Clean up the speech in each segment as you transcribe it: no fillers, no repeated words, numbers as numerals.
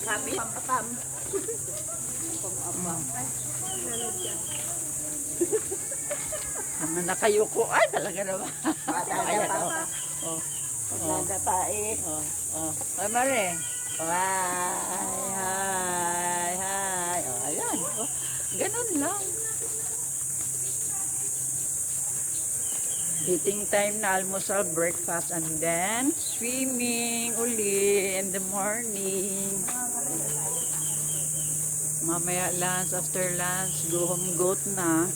Kami, pampapam. Mga nakayuko. Ay, talaga naman. Ayan, Papa. Oh. Nagatae. Ay, Mare. Hi. Oh, ayan. Oh, ganun lang. Eating time na almusal, breakfast, and then swimming uli in the morning. Mamaya lunch, after lunch, go home goat na.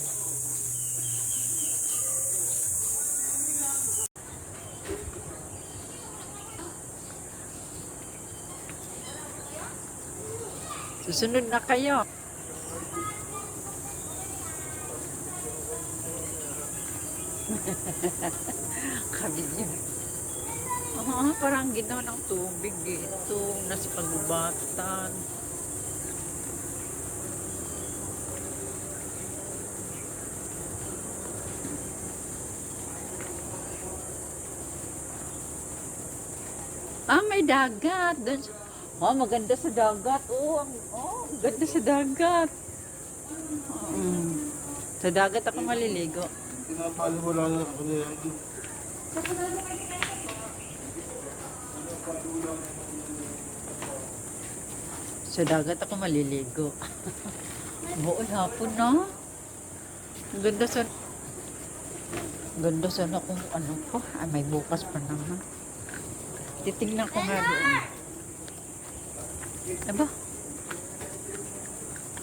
Susunod na kayo. Kabidyo. Parang ginawa ng tubig dito. Nasa pagubatan. May dagat. Maganda sa dagat. Ganda sa dagat. Sa dagat ako maliligo. Tinapalo mo lang ako na yan. Sa dagat ako maliligo. Buong hapon na. Ganda sana kung ano pa. May bukas pa naman. Titingnan ko nga doon. Aba?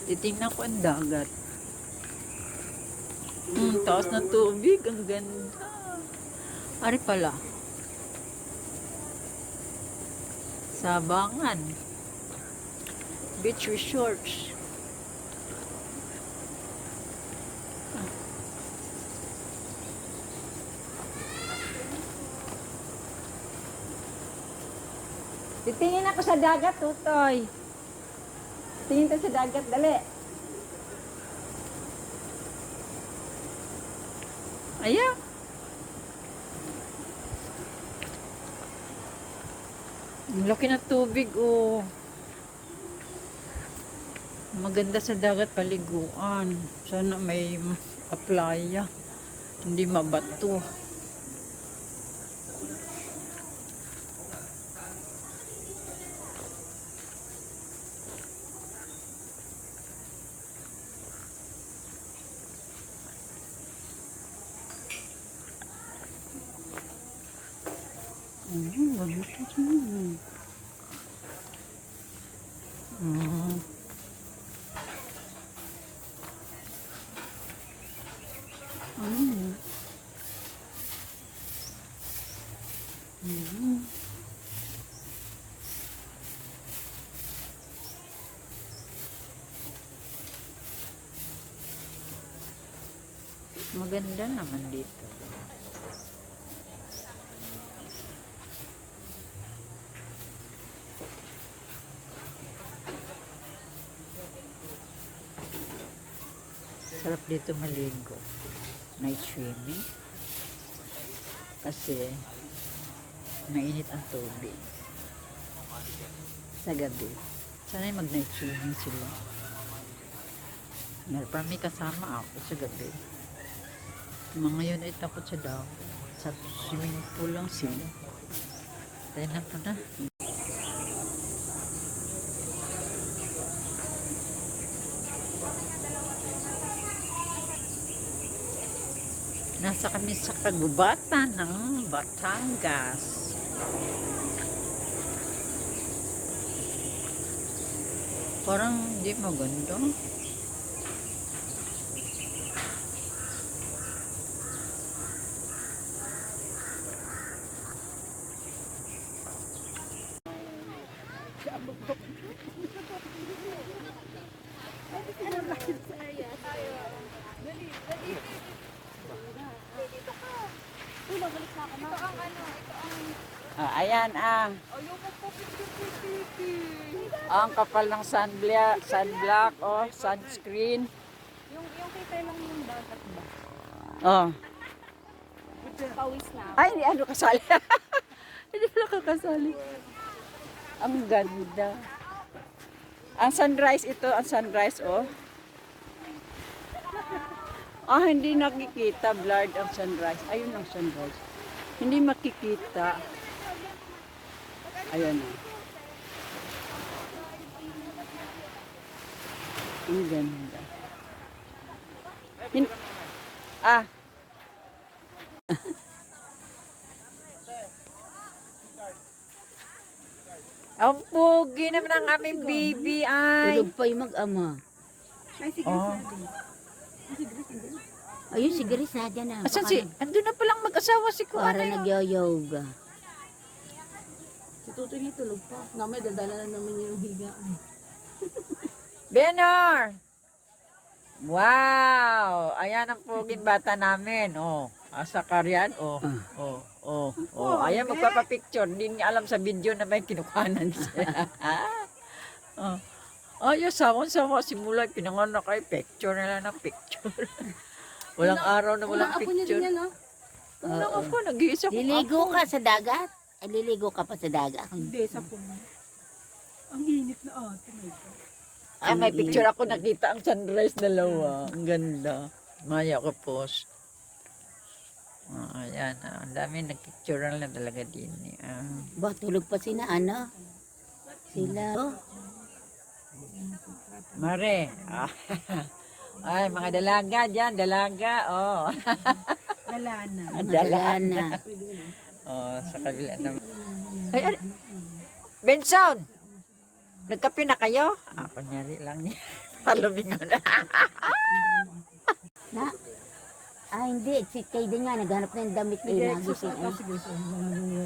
Titingnan ko ang dagat. Taas ng tubig. Ang ganda. Ari pala. Sabangan. Beach resorts. Titingin ako sa dagat, Tutoy. Tingin ka sa dagat, dali. Ayan. Ang laki ng tubig, oh. Maganda sa dagat paliguan. Sana may playa. Hindi mabato. Ganda ito. Maganda naman dito. Sarap dito maligo. Night swimming. Kasi mainit ang tubig. Sa gabi. Sana'y mag-night swimming sila. Parang may kasama ako sa gabi. Mga ngayon ay takot sa daw. Sa swimming pool lang sila. Tayo na po na. Nasa kami sa kagubatan ng Batangas. Parang hindi maganda. Ayan ang kapal ng sunblock o sunscreen. Yung kita lang yung dagat ba? Pawis na. Ay, hindi ano kasali. Hindi pala kakasali. Ang ganda. Ang sunrise ito, ang sunrise, oh. Ah, hindi nakikita, blurred ang sunrise. Ayun ang sunrise. Hindi makikita. Ayan, oh. Ang ganda. Ah. Ang pogi naman ang aming baby ay. Tulog pa yung mag-ama. Oh. Ayun, si Grace na dyan na. Asan si? Andun na palang mag-asawa si Kuya. Para nagyo-yoga. Si Tutoy niya tulog pa. Namay, dadala na naman yung higa. Benor! Wow! Ayan ang poging bata namin. Oh, asa karyan. Oh, oh, oh, oh. Ayan, magpapapicture. Hindi niya alam sa video na may kinukanan siya. Oh. Ayos, sawa simula pinanganak kay picture nila ng picture. Walang araw na walang Ako niya din picture. yan, no? Unang ako, nag-iisa ko Liligo ka sa dagat? Ay, liligo ka pa sa dagat. Hindi, sa puno. Ang init na ate. Ay, may picture ako nakita ang sunrise dalawa. Ang ganda. Maya ko post. Ayan, ang dami nagpicture na talaga din. Ba, tulog pa sina, ano? Sila. Oh, Mare. Ay, mga dalaga dyan, dalaga. Oh. Lalana. Dalana. Oh, sa kabila naman. Ay, Benson! Nagkape na kayo? Ako nyari lang niya. Palumingon na. Na? Ah, hindi. Si Kay din nga, naghanap na yung damit niya. Nagising.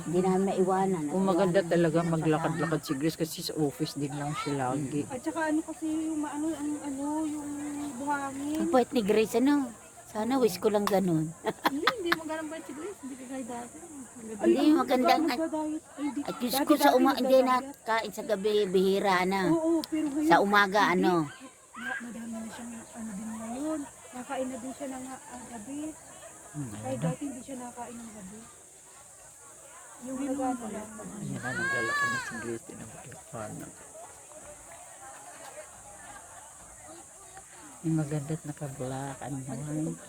Hindi namin maiwanan. Oh, maganda talaga maglakad-lakad si Grace kasi sa office din lang siya lagi. At saka ano kasi yung yung buhangin. Ang poet ni Grace, ano? Sana wish ko lang ganun. Hindi mo ganun ba si Grace? Hindi ka kaya dati. Hindi magandang at Diyos ko sa hindi na kain sa gabi bihira na. Oo, pero ngayon. Sa umaga ano. Madami na siyang din ngayon. Nakain na din siya ng gabi. Kahit dati hindi siya nakain ng gabi. Yung nagano lang. Ayan na, naglalakad na si Grace din ang maglalakad. Yung maganda't naka-black and white.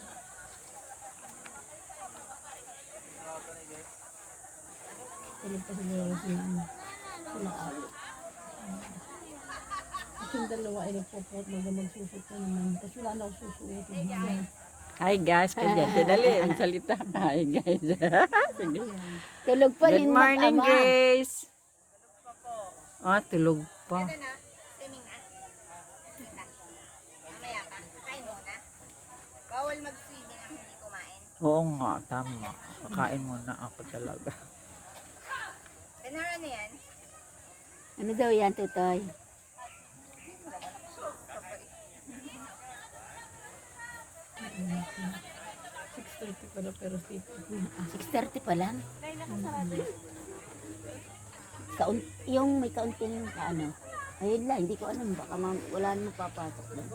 Yung dalawa ay nagpopot na magsusot na naman. Tapos wala na ako susuotin. Hi guys, kanya dali ang salita. Hi guys. Sige. Tulog pa Good rin morning, mag-ama. Grace. Ah, tulog pa. Bawal mag-swimming ang hindi kumain. Oo nga, tama. Kakain muna ako talaga. Ganara na yan. Ano daw yan, Tutoy? Pero 6:30 pa lang? Yung may kaunting ano. Ayun lang, hindi ko alam. Baka wala namang papasok doon.